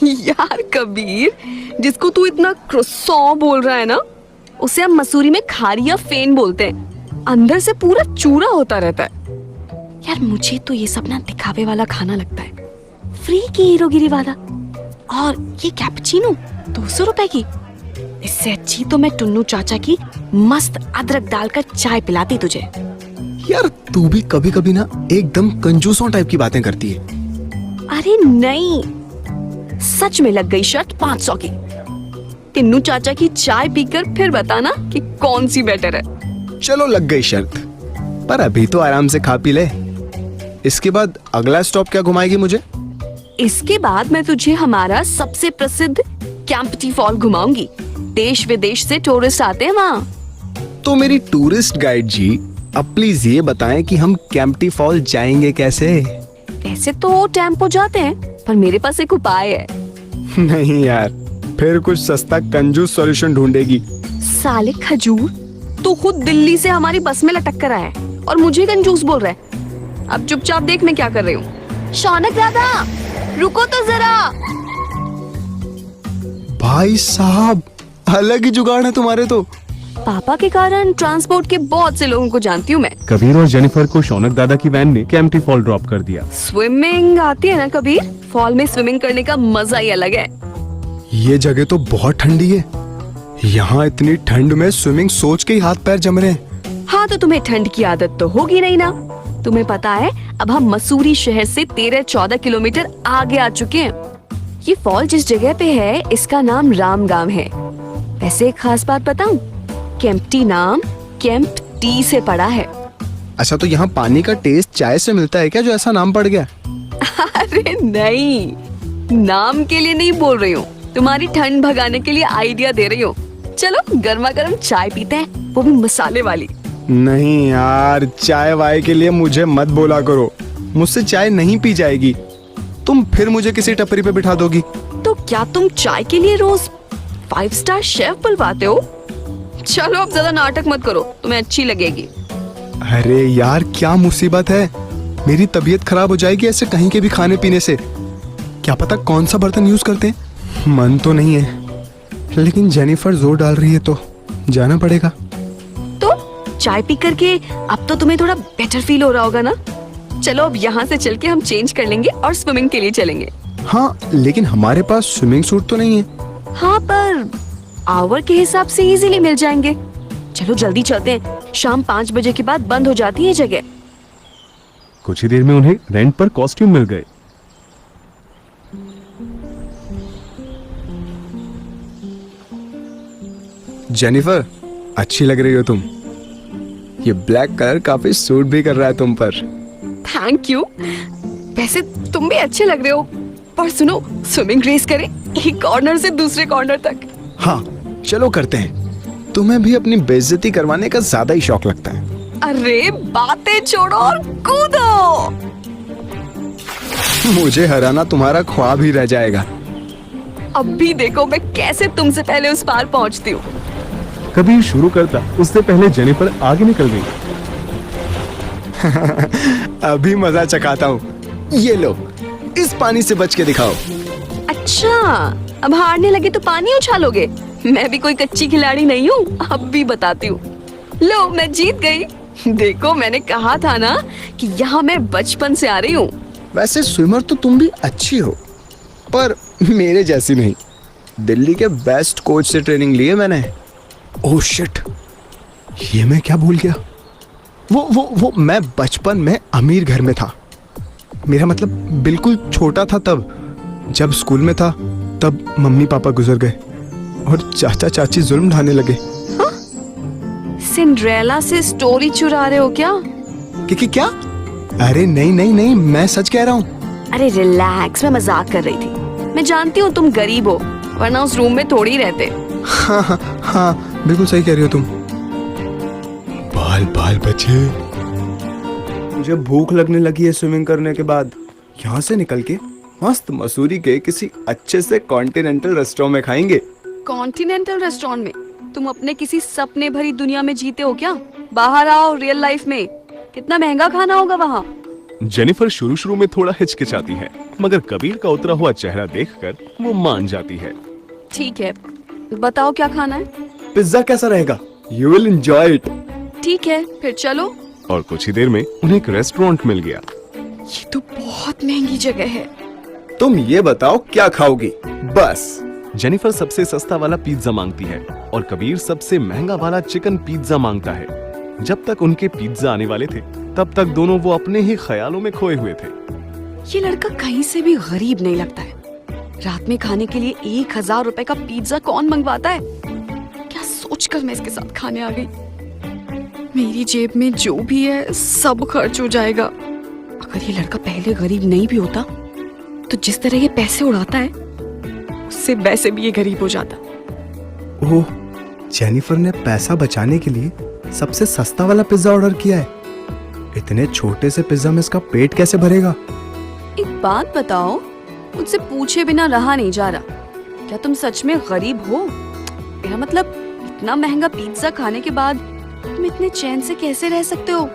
यार कबीर, जिसको तू इतना क्रोसॉ बोल रहा है ना, उसे हम मसूरी में खारी या फेन बोलते हैं। अंदर से पूरा चूरा होता रहता है। यार मुझे तो ये सब ना दिखावे वाला खाना लगता है, फ्री की हीरोगिरी वाला। और ये कैपुचिनो 200 रुपए की। इससे अच्छी तो मैं टुन्नू चाचा की मस्त अदरक डालकर चाय पिलाती तुझे। यार तू भी कभी कभी ना एकदम कंजूसों टाइप की बातें करती है। अरे नहीं, सच में लग गई शर्त 500 की। टिन्नू चाचा की चाय पीकर फिर बताना कि कौन सी बेटर है। चलो लग गई शर्त, पर अभी तो आराम से खा पी ले। इसके बाद अगला स्टॉप क्या घुमाएगी मुझे? इसके बाद मैं तुझे हमारा सबसे प्रसिद्ध कैंपटी फॉल घुमाऊंगी। देश विदेश से टूरिस्ट आते हैं वहाँ। तो मेरी टूरिस्ट गाइड जी, अब प्लीज ये बताएं कि हम कैंपटी फॉल जाएंगे कैसे? वैसे तो टेम्पो जाते हैं, पर मेरे पास एक उपाय है। नहीं यार, फिर कुछ सस्ता कंजूस सॉल्यूशन ढूंढेगी। साले खजूर, तू खुद दिल्ली से हमारी बस में लटक कर आया है और मुझे कंजूस बोल रहा है। अब चुपचाप देख मैं क्या कर रही हूँ। शौनक दादा, रुको तो जरा। भाई साहब, अलग ही जुगाड़ है तुम्हारे तो। पापा के कारण ट्रांसपोर्ट के बहुत से लोगों को जानती हूँ मैं। कबीर और जेनिफर को शौनक दादा की वैन ने कैंपटी फॉल ड्रॉप कर दिया। स्विमिंग आती है ना कबीर? फॉल में स्विमिंग करने का मजा ही अलग है। ये जगह तो बहुत ठंडी है। यहाँ इतनी ठंड में स्विमिंग सोच के ही हाथ पैर जम रहे हैं। हाँ तो तुम्हें ठंड की आदत तो होगी नहीं ना। तुम्हें पता है, अब हम मसूरी शहर से 13-14 किलोमीटर आगे आ चुके हैं। ये फॉल जिस जगह पे है, इसका नाम रामगाम है। वैसे एक खास बात बताऊं, केम्प्टी नाम केम्प्टी से पड़ा है। अच्छा, तो यहाँ पानी का टेस्ट चाय से मिलता है क्या, जो ऐसा नाम पड़ गया? अरे नहीं, नाम के लिए नहीं बोल रही हूँ, तुम्हारी ठंड भगाने के लिए आइडिया दे रही हूँ। चलो गर्मा गर्म चाय पीते हैं, वो भी मसाले वाली। नहीं यार, चाय वाय के लिए मुझे मत बोला करो। मुझसे चाय नहीं पी जाएगी। तुम फिर मुझे किसी टपरी पे बिठा दोगी। तो क्या तुम चाय के लिए रोज 5 स्टार शेफ बुलवाते हो? चलो अब ज्यादा नाटक मत करो, तुम्हें अच्छी लगेगी। अरे यार, क्या मुसीबत है, मेरी तबीयत खराब हो जाएगी ऐसे कहीं के भी खाने पीने से। क्या पता कौन सा बर्तन यूज करते हैं। मन तो नहीं है, लेकिन जेनिफर जोर डाल रही है तो जाना पड़ेगा। तो चाय पी करके अब तो तुम्हें थोड़ा बेटर फील हो रहा होगा ना? चलो अब यहाँ से चल के हम चेंज कर लेंगे और स्विमिंग के लिए चलेंगे। हाँ, लेकिन हमारे पास स्विमिंग सूट तो नहीं है। हाँ, पर आवर के हिसाब से इजीली मिल जाएंगे। चलो जल्दी चलते हैं, शाम 5 बजे के बाद बंद हो जाती है जगह। कुछ ही देर में उन्हें रेंट पर कॉस्ट्यूम मिल गए। जेनिफर, अच्छी लग रही हो तुम। ये ब्लैक कलर काफी सूट भी कर रहा है तुम पर। Thank you. वैसे तुम भी अच्छे लग रहे हो। पर सुनो, स्विमिंग रेस करें, एक कॉर्नर से दूसरे कॉर्नर तक। हाँ चलो करते हैं। तुम्हें भी अपनी बेइज्जती करवाने का ज्यादा ही शौक लगता है। अरे बातें छोड़ो और कूदो। मुझे हराना तुम्हारा ख्वाब ही रह जाएगा। अब भी देखो मैं कैसे तुमसे पहले उस पार पहुंचती हूँ। कबीर शुरू करता, उससे पहले जेनिफर आगे निकल गई। अभी मजा चखाता हूँ। ये लो, इस पानी से बच के दिखाओ। अच्छा, अब हारने लगे तो पानी उछालोगे? मैं भी कोई कच्ची खिलाड़ी नहीं हूँ, अब भी बताती हूँ। लो, मैं जीत गई। देखो मैंने कहा था ना कि यहाँ मैं बचपन से आ रही हूँ। वैसे स्विमर तो तुम भी अच्छी हो, पर मेरे जैसी नहीं। दिल्ली के बेस्ट कोच से ट्रेनिंग ली है मैंने। ओह शिट, ये मैं क्या भूल गया। वो मैं बचपन में अमीर घर में था। मेरा मतलब बिल्कुल छोटा था तब। जब स्कूल में था तब मम्मी पापा गुजर गए और चाचा चाची जुल्म ढाने लगे। हाँ? सिंड्रेला से स्टोरी चुरा रहे हो क्या? क्या? अरे नहीं नहीं नहीं, मैं सच कह रहा हूँ। अरे रिलैक्स, मैं मजाक कर रही थी। मैं जानती हूँ तुम गरीब हो, वरना उस रूम में थोड़ी रहते। हाँ हाँ हाँ, बिल्कुल सही कह रही हो तुम। बाल बाल बचे। मुझे भूख लगने लगी है स्विमिंग करने के बाद। यहाँ से निकल के मस्त मसूरी के किसी अच्छे से कॉन्टिनेंटल रेस्टोरेंट में खाएंगे। कॉन्टिनेंटल रेस्टोरेंट में? तुम अपने किसी सपने भरी दुनिया में जीते हो क्या? बाहर आओ रियल लाइफ में। कितना महंगा खाना होगा वहाँ। जेनिफर शुरू में थोड़ा हिचकिचाती है, मगर कबीर का उतरा हुआ चेहरा देखकर वो मान जाती है। ठीक है, बताओ क्या खाना है। पिज्जा कैसा रहेगा? You will enjoy it. ठीक है, फिर चलो। और कुछ ही देर में उन्हें एक रेस्टोरेंट मिल गया। ये तो बहुत महंगी जगह है। तुम ये बताओ क्या खाओगी? बस। जेनिफर सबसे सस्ता वाला पिज्जा मांगती है और कबीर सबसे महंगा वाला चिकन पिज्जा मांगता है। जब तक उनके पिज्जा आने वाले थे तब तक दोनों वो अपने ही ख्यालों में खोए हुए थे। ये लड़का कहीं से भी गरीब नहीं लगता है। रात में खाने के लिए 1000 रुपए का पिज्जा कौन मंगवाता है? क्या सोचकर मैं इसके साथ खाने आ गई। मेरी जेब में जो भी है सब खर्च हो जाएगा। अगर ये लड़का पहले गरीब नहीं भी होता तो जिस तरह ये पैसे उड़ाता है उससे वैसे भी ये गरीब हो जाता। ओह, जेनिफर ने पैसा बचाने के लिए सबसे सस्ता वाला पिज्जा ऑर्डर किया है। इतने छोटे से पिज्जा में इसका पेट कैसे भरेगा? एक बात बताओ, मुझसे पूछे बिना रहा नहीं जा रहा। क्या तुम सच में गरीब हो? मेरा मतलब, इतना महंगा पिज्जा खाने के बाद तुम इतने चैन से कैसे रह सकते हो?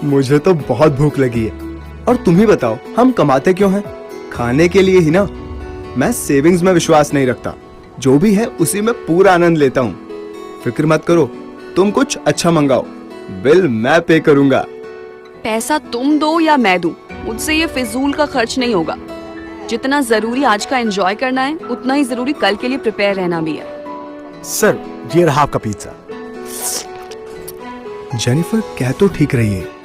मुझे तो बहुत भूख लगी है। और तुम ही बताओ, हम कमाते क्यों हैं? खाने के लिए ही ना। मैं सेविंग्स में विश्वास नहीं रखता। जो भी है उसी में पूरा आनंद लेता हूँ। फिक्र मत करो, तुम कुछ अच्छा मंगाओ, बिल मैं पे करूंगा। पैसा तुम दो या मैं दूं, मुझसे ये फिजूल का खर्च नहीं होगा। जितना जरूरी आज का एंजॉय करना है उतना ही जरूरी कल के लिए प्रिपेयर रहना भी है। सर, ये रहा आपका पिज्जा। जेनिफर कह तो ठीक रही है।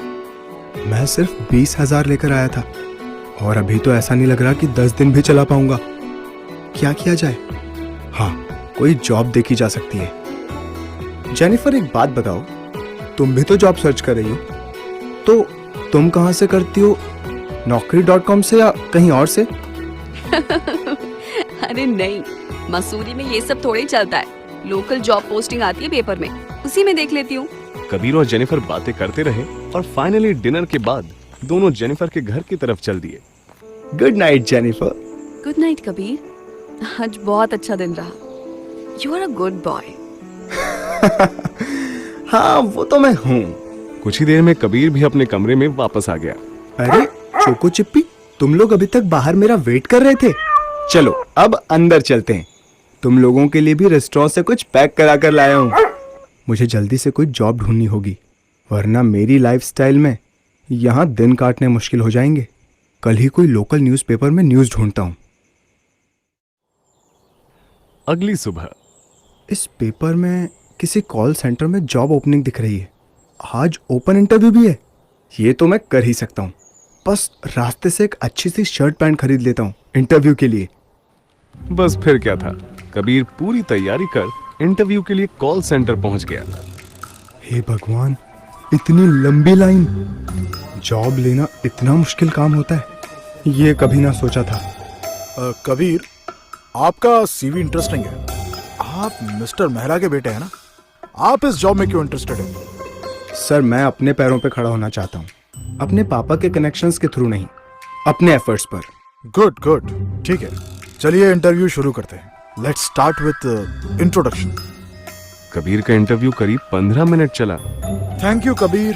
मैं सिर्फ 20,000 लेकर आया था और अभी तो ऐसा नहीं लग रहा कि 10 दिन भी चला पाऊंगा। क्या किया जाए? हाँ, कोई जॉब देखी जा सकती है। जेनिफर, एक बात बताओ, तुम भी तो जॉब सर्च कर रही हो, तो तुम कहाँ से करती हो? naukri.com से या कहीं और से? अरे नहीं, मसूरी में ये सब थोड़े ही चलता है। लोकल जॉब पोस्टिंग आती है पेपर में, उसी में देख लेती हूँ। कबीर और जेनिफर बातें करते रहे और फाइनली डिनर के बाद दोनों जेनिफर के घर की तरफ चल दिए। Good night Jennifer. Good night Kabir, आज बहुत अच्छा दिन रहा। You are a good boy. हाँ, वो तो मैं हूँ। कुछ ही देर में कबीर भी अपने कमरे में वापस आ गया। अरे चोको चिप्पी, तुम लोग अभी तक बाहर मेरा वेट कर रहे थे। चलो अब अंदर चलते हैं। तुम लोगों के लिए भी रेस्टोरेंट से कुछ पैक करा कर लाया हूँ। मुझे जल्दी से कोई जॉब ढूंढनी होगी, वरना मेरी लाइफस्टाइल में यहाँ दिन काटने मुश्किल हो जाएंगे। कल ही कोई लोकल न्यूज़पेपर में न्यूज़ ढूंढता हूँ। अगली सुबह इस पेपर में किसी कॉल सेंटर में जॉब ओपनिंग दिख रही है। आज ओपन इंटरव्यू भी है। ये तो मैं कर ही सकता हूँ। बस रास्ते से एक अच्छी सी शर्ट पैंट खरीद लेता हूँ इंटरव्यू के लिए। बस फिर क्या था, कबीर पूरी तैयारी कर इंटरव्यू के लिए कॉल सेंटर पहुंच गया। हे भगवान, इतनी लंबी लाइन। जॉब लेना इतना मुश्किल काम होता है, ये कभी ना सोचा था। कबीर, आपका सीवी इंटरेस्टिंग है। आप मिस्टर मेहरा के बेटे हैं ना? आप इस जॉब में क्यों इंटरेस्टेड हैं? सर, मैं अपने पैरों पे खड़ा होना चाहता हूँ, अपने पापा के कनेक्शंस के थ्रू नहीं, अपने एफर्ट्स पर। गुड गुड, ठीक है, चलिए इंटरव्यू शुरू करते हैं। Let's start with introduction. Kabir का इंटरव्यू करीब 15 मिनट चला। थैंक यू कबीर,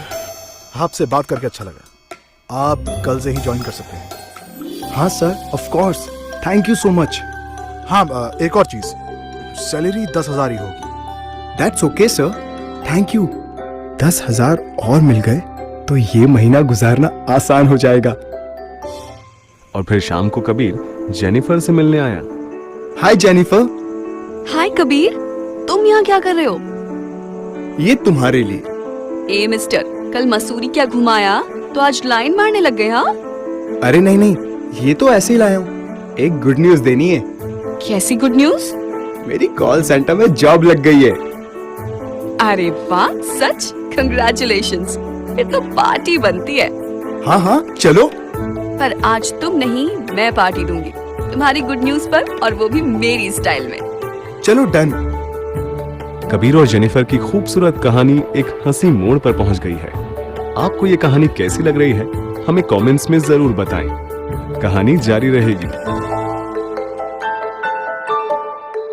आपसे बात करके अच्छा लगा। आप कल से ही ज्वाइन कर सकते हैं। हाँ sir, of course, thank you so much. हाँ, एक और चीज, सैलरी 10,000 ही होगी। That's okay sir, thank you. 10,000 और मिल गए तो ये महीना गुजारना आसान हो जाएगा। और फिर शाम को कबीर जेनिफर से मिलने आया। हाय जेनिफर। हाय कबीर, तुम यहाँ क्या कर रहे हो? ये तुम्हारे लिए। ए मिस्टर, कल मसूरी क्या घुमाया तो आज लाइन मारने लग गए? हाँ, अरे नहीं नहीं, ये तो ऐसे ही लाया हूँ। एक गुड न्यूज देनी है। कैसी गुड न्यूज? मेरी कॉल सेंटर में जॉब लग गई है। अरे वाह, सच? कंग्रेचुलेशंस। फिर तो पार्टी बनती है। हाँ हाँ, चलो। पर आज तुम नहीं, मैं पार्टी दूंगी तुम्हारी गुड न्यूज पर, और वो भी मेरी स्टाइल में। चलो डन। कबीर और जेनिफर की खूबसूरत कहानी एक हंसी मोड़ पर पहुंच गई है। आपको ये कहानी कैसी लग रही है, हमें कमेंट्स में जरूर बताएं। कहानी जारी रहेगी।